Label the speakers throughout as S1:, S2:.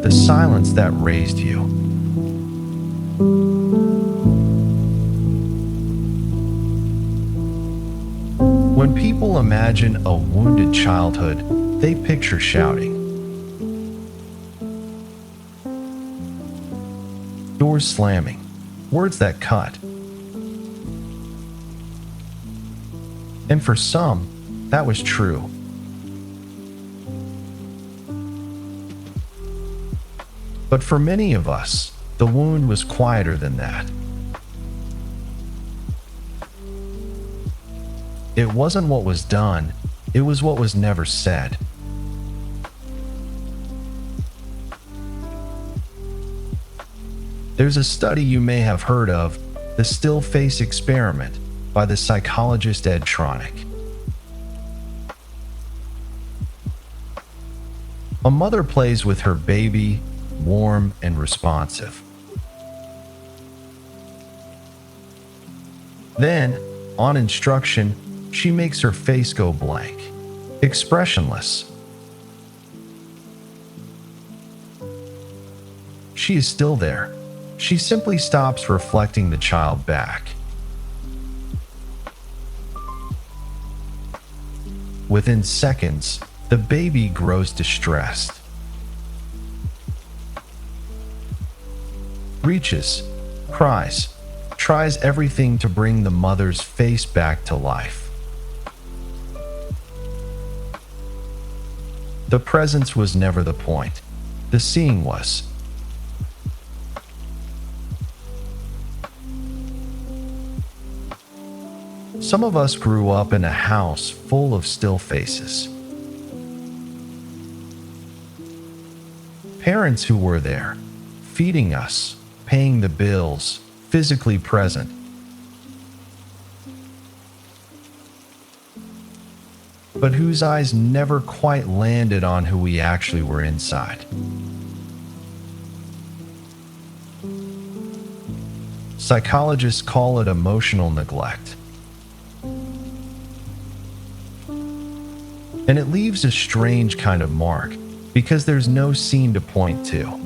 S1: the silence that raised you. When people imagine a wounded childhood, they picture shouting, doors slamming, words that cut. And for some, that was true. But for many of us, the wound was quieter than that. It wasn't what was done, it was what was never said. There's a study you may have heard of, the still face experiment by the psychologist Ed Tronick. A mother plays with her baby, warm and responsive. Then, on instruction, she makes her face go blank, expressionless. She is still there. She simply stops reflecting the child back. Within seconds, the baby grows distressed. Reaches, cries, tries everything to bring the mother's face back to life. The presence was never the point. The seeing was. Some of us grew up in a house full of still faces. Parents who were there, feeding us, paying the bills, physically present. But whose eyes never quite landed on who we actually were inside. Psychologists call it emotional neglect. And it leaves a strange kind of mark because there's no scene to point to.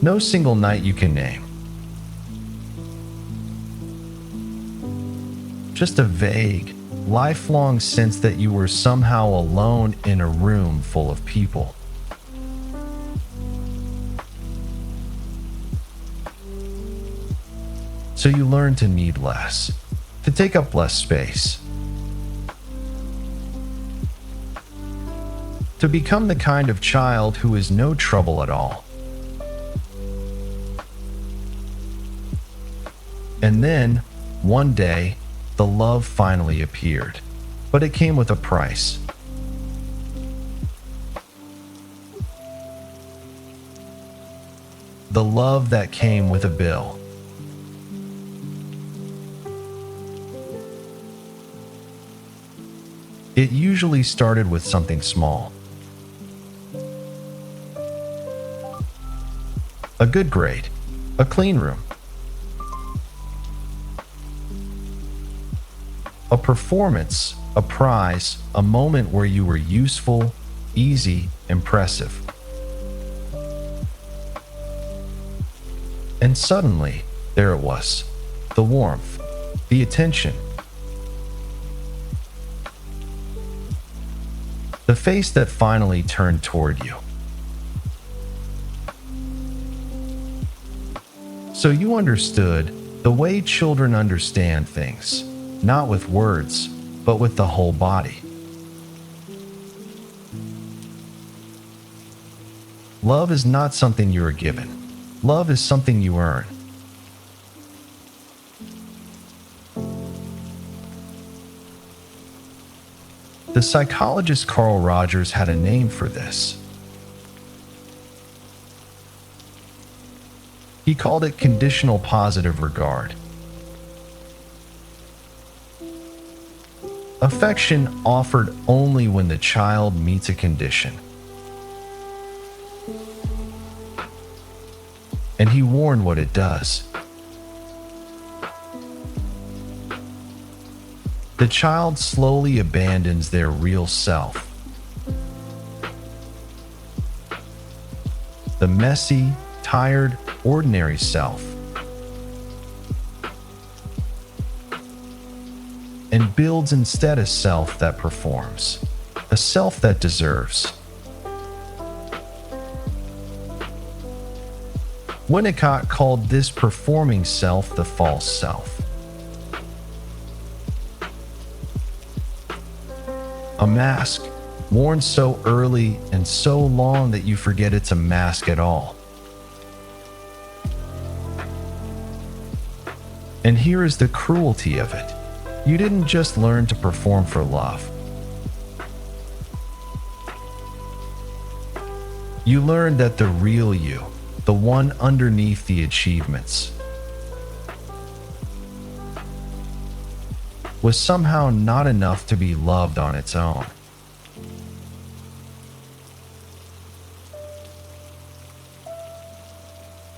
S1: No single night you can name. Just a vague, lifelong sense that you were somehow alone in a room full of people. So you learn to need less, to take up less space, to become the kind of child who is no trouble at all. And then, one day, the love finally appeared, but it came with a price. The love that came with a bill. It usually started with something small. A good grade, a clean room, a performance, a prize, a moment where you were useful, easy, impressive. And suddenly, there it was, the warmth, the attention, the face that finally turned toward you. So you understood the way children understand things. Not with words, but with the whole body. Love is not something you are given. Love is something you earn. The psychologist Carl Rogers had a name for this. He called it conditional positive regard. Affection offered only when the child meets a condition. And he warned what it does. The child slowly abandons their real self. the messy, tired, ordinary self, and builds instead a self that performs, a self that deserves. Winnicott called this performing self the false self. A mask, worn so early and so long that you forget it's a mask at all. And here is the cruelty of it. You didn't just learn to perform for love. You learned that the real you, the one underneath the achievements, was somehow not enough to be loved on its own.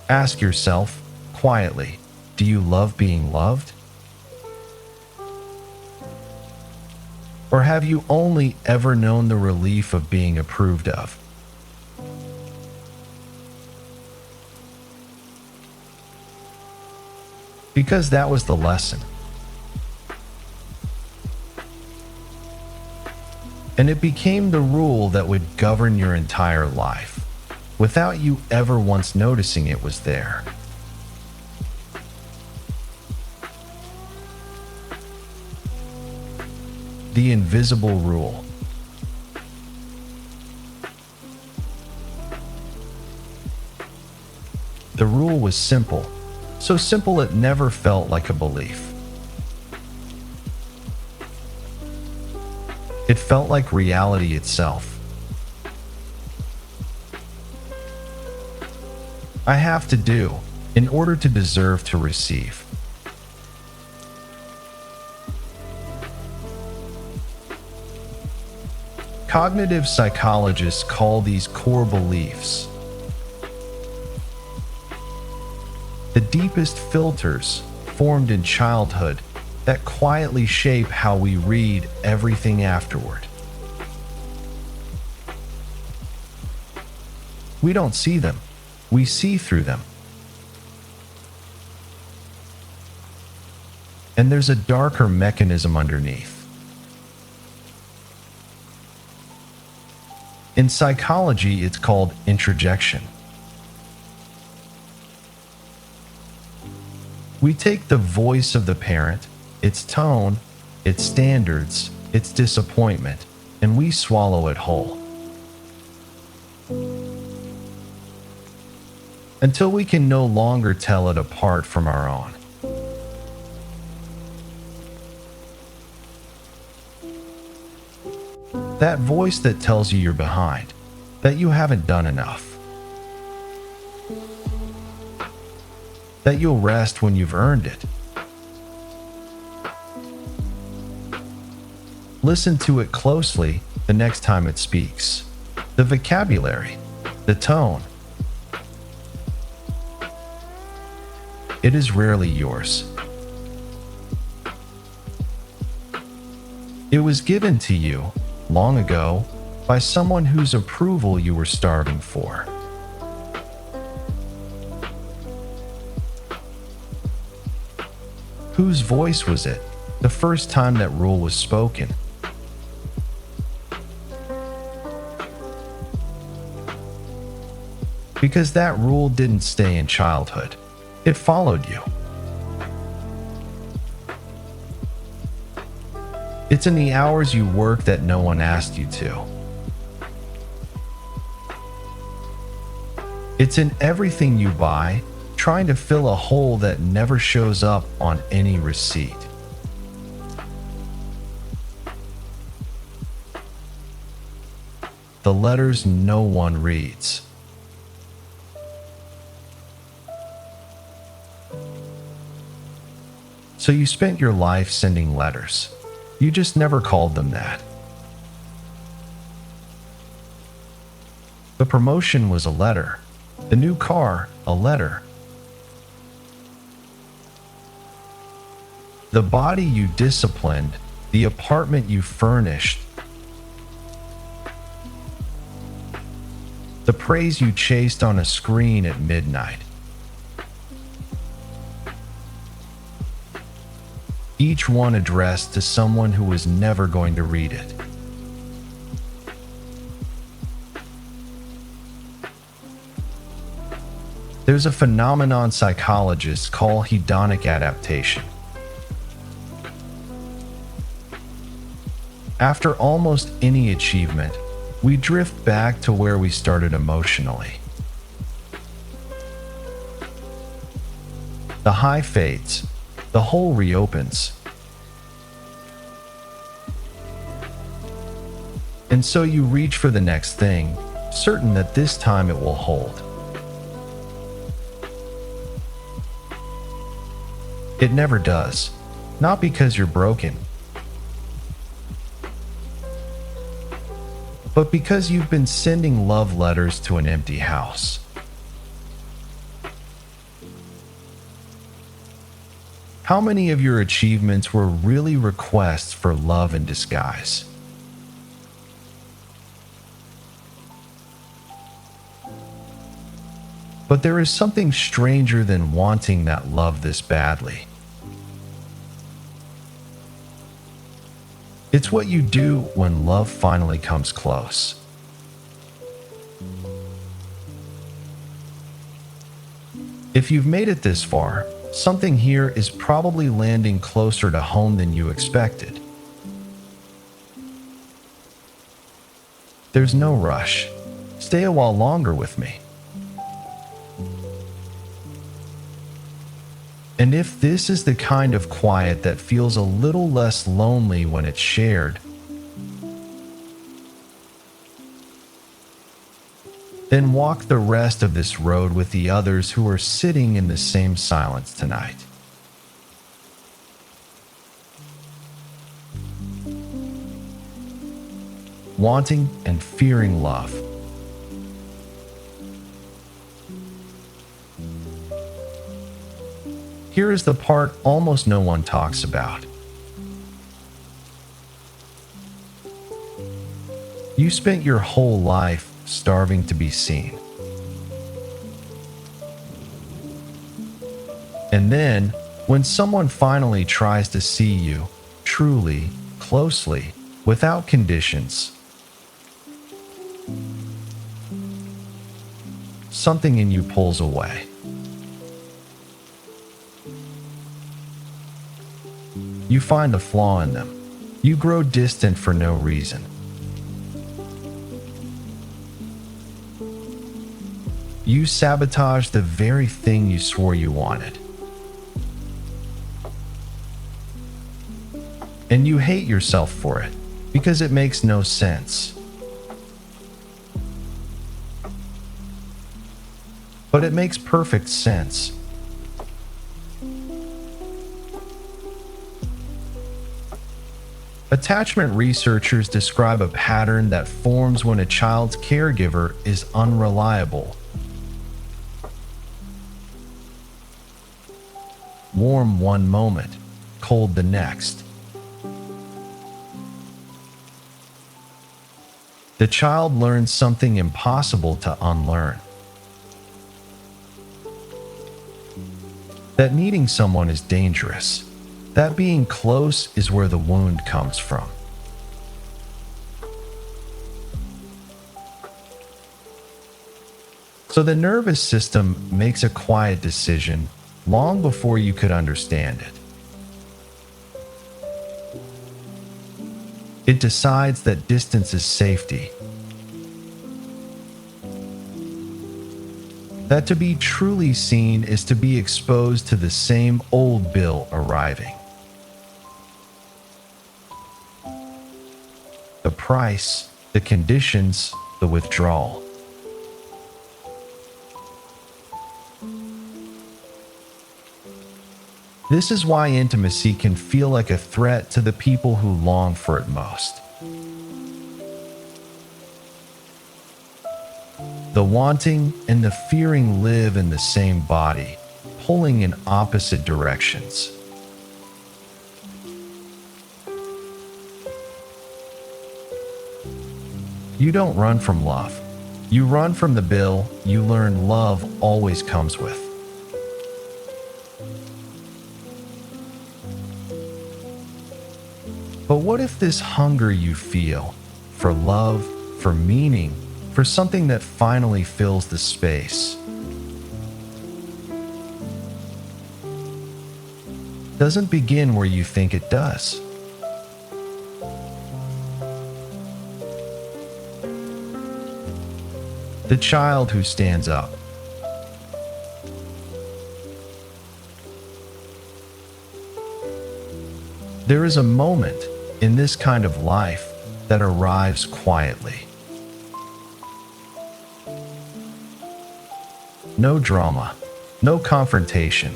S1: Ask yourself, quietly, do you love being loved? Or have you only ever known the relief of being approved of? Because that was the lesson. And it became the rule that would govern your entire life, without you ever once noticing it was there. The invisible rule. The rule was simple, so simple it never felt like a belief. It felt like reality itself. I have to do in order to deserve to receive. Cognitive psychologists call these core beliefs the deepest filters formed in childhood that quietly shape how we read everything afterward. We don't see them, we see through them. And there's a darker mechanism underneath. In psychology, it's called introjection. We take the voice of the parent, its tone, its standards, its disappointment, and we swallow it whole. Until we can no longer tell it apart from our own. That voice that tells you you're behind, that you haven't done enough, that you'll rest when you've earned it. Listen to it closely the next time it speaks. The vocabulary, the tone. It is rarely yours. It was given to you long ago by someone whose approval you were starving for. Whose voice was it the first time that rule was spoken? Because that rule didn't stay in childhood. It followed you. It's in the hours you work that no one asked you to. It's in everything you buy, trying to fill a hole that never shows up on any receipt. The letters no one reads. So you spent your life sending letters. You just never called them that. The promotion was a letter. The new car, a letter. The body you disciplined, the apartment you furnished, the praise you chased on a screen at midnight. Each one addressed to someone who was never going to read it. There's a phenomenon psychologists call hedonic adaptation. After almost any achievement, we drift back to where we started emotionally. The high fades, the hole reopens. And so you reach for the next thing, certain that this time it will hold. It never does, not because you're broken, but because you've been sending love letters to an empty house. How many of your achievements were really requests for love in disguise? But there is something stranger than wanting that love this badly. It's what you do when love finally comes close. If you've made it this far, something here is probably landing closer to home than you expected. There's no rush. Stay a while longer with me. And if this is the kind of quiet that feels a little less lonely when it's shared, then walk the rest of this road with the others who are sitting in the same silence tonight. Wanting and fearing love. Here is the part almost no one talks about. You spent your whole life starving to be seen. And then, when someone finally tries to see you, truly, closely, without conditions, something in you pulls away. You find a flaw in them. You grow distant for no reason. You sabotage the very thing you swore you wanted. And you hate yourself for it, because it makes no sense. But it makes perfect sense. Attachment researchers describe a pattern that forms when a child's caregiver is unreliable. Warm one moment, cold the next. The child learns something impossible to unlearn. That needing someone is dangerous. That being close is where the wound comes from. So the nervous system makes a quiet decision long before you could understand it. It decides that distance is safety. That to be truly seen is to be exposed to the same old bill arriving. The price, the conditions, the withdrawal. This is why intimacy can feel like a threat to the people who long for it most. The wanting and the fearing live in the same body, pulling in opposite directions. You don't run from love. You run from the bill you learn love always comes with. But what if this hunger you feel for love, for meaning, for something that finally fills the space, doesn't begin where you think it does? The child who stands up. There is a moment in this kind of life that arrives quietly. No drama, no confrontation.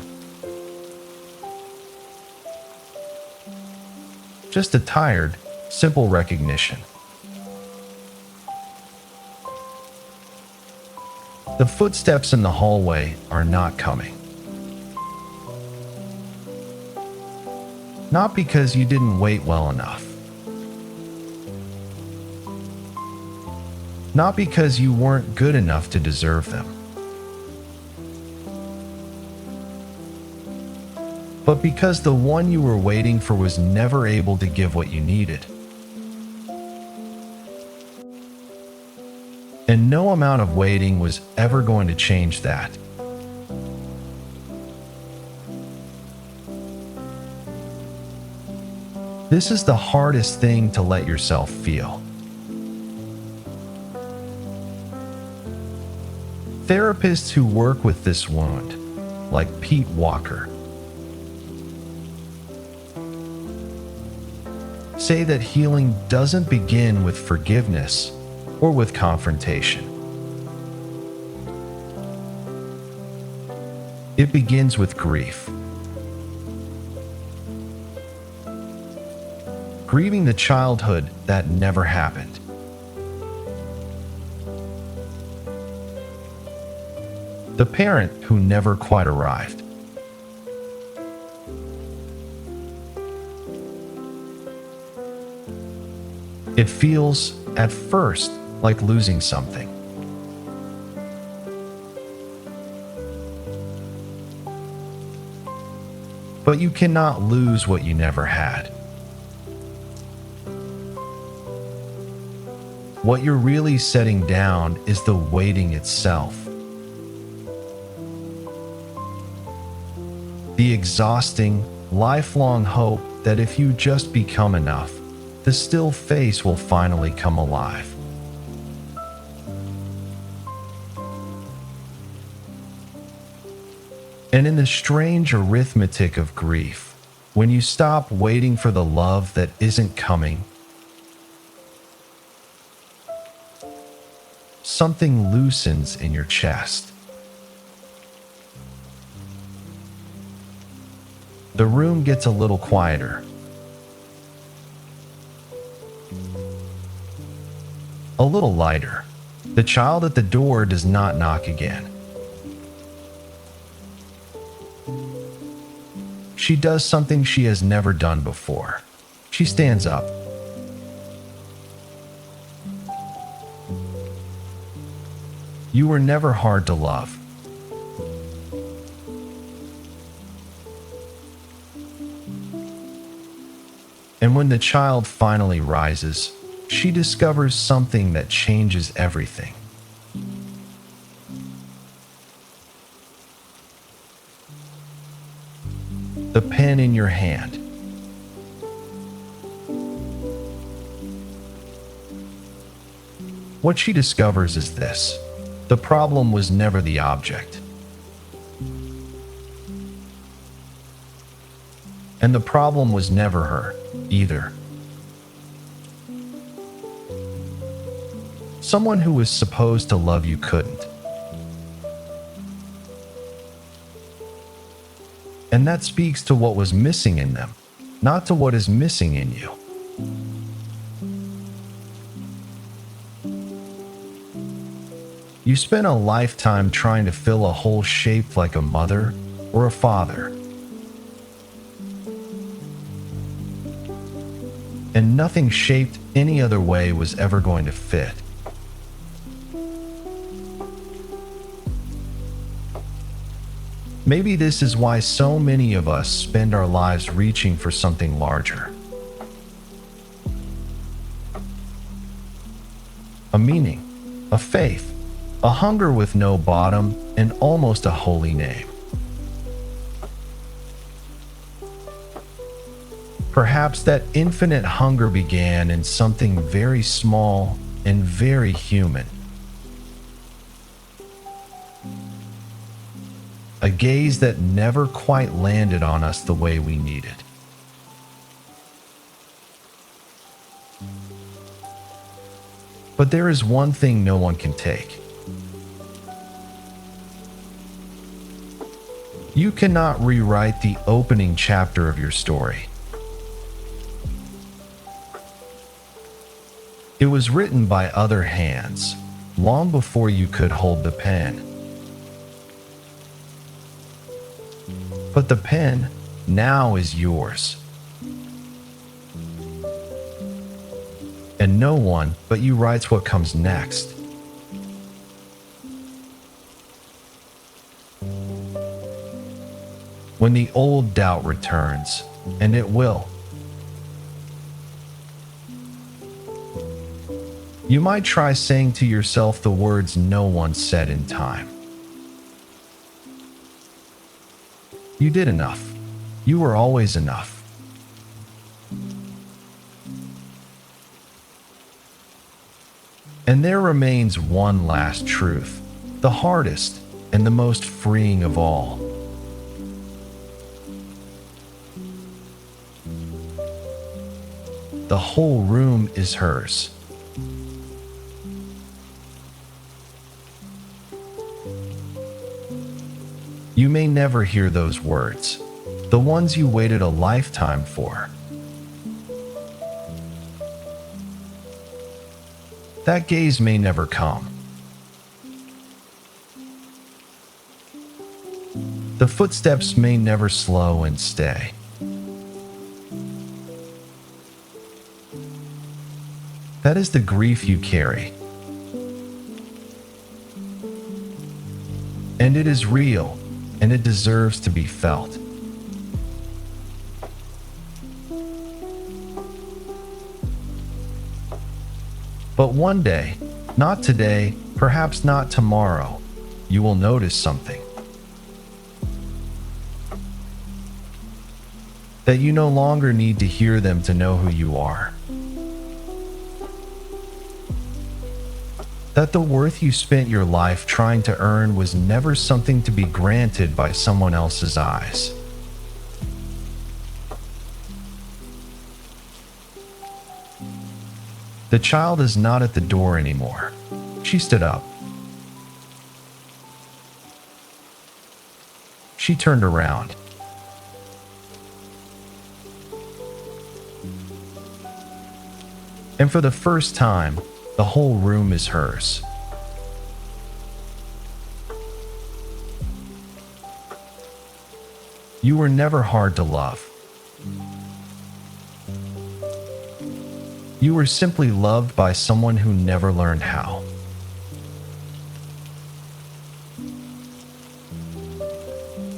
S1: Just a tired, simple recognition. The footsteps in the hallway are not coming. Not because you didn't wait well enough. Not because you weren't good enough to deserve them. But because the one you were waiting for was never able to give what you needed. And no amount of waiting was ever going to change that. This is the hardest thing to let yourself feel. Therapists who work with this wound, like Pete Walker, say that healing doesn't begin with forgiveness or with confrontation. It begins with grief. Grieving the childhood that never happened. The parent who never quite arrived. It feels, at first, like losing something. But you cannot lose what you never had. What you're really setting down is the waiting itself. The exhausting, lifelong hope that if you just become enough, the still face will finally come alive. And in the strange arithmetic of grief, when you stop waiting for the love that isn't coming, something loosens in your chest. The room gets a little quieter. A little lighter. The child at the door does not knock again. She does something she has never done before. She stands up. You were never hard to love. And when the child finally rises, she discovers something that changes everything. The pen in your hand. What she discovers is this: the problem was never the object. And the problem was never her, either. Someone who was supposed to love you couldn't. And that speaks to what was missing in them, not to what is missing in you. You spent a lifetime trying to fill a hole shaped like a mother or a father. And nothing shaped any other way was ever going to fit. Maybe this is why so many of us spend our lives reaching for something larger. A meaning, a faith, a hunger with no bottom, and almost a holy name. Perhaps that infinite hunger began in something very small and very human. A gaze that never quite landed on us the way we needed. But there is one thing no one can take. You cannot rewrite the opening chapter of your story. It was written by other hands, long before you could hold the pen. But the pen now is yours. And no one but you writes what comes next. When the old doubt returns, and it will, you might try saying to yourself the words no one said in time. You did enough. You were always enough. And there remains one last truth, the hardest and the most freeing of all. The whole room is hers. You may never hear those words, the ones you waited a lifetime for. That gaze may never come. The footsteps may never slow and stay. That is the grief you carry. And it is real, and it deserves to be felt. But one day, not today, perhaps not tomorrow, you will notice something. That you no longer need to hear them to know who you are. That the worth you spent your life trying to earn was never something to be granted by someone else's eyes. The child is not at the door anymore. She stood up. She turned around. And for the first time, the whole room is hers. You were never hard to love. You were simply loved by someone who never learned how.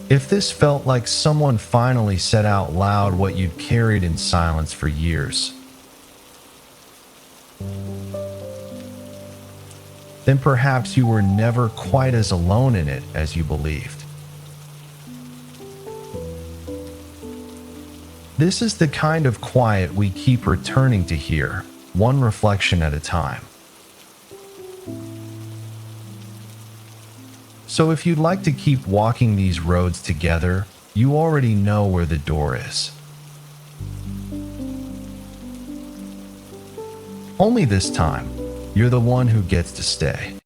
S1: If this felt like someone finally said out loud what you'd carried in silence for years, then perhaps you were never quite as alone in it as you believed. This is the kind of quiet we keep returning to here, one reflection at a time. So if you'd like to keep walking these roads together, you already know where the door is. Only this time, you're the one who gets to stay.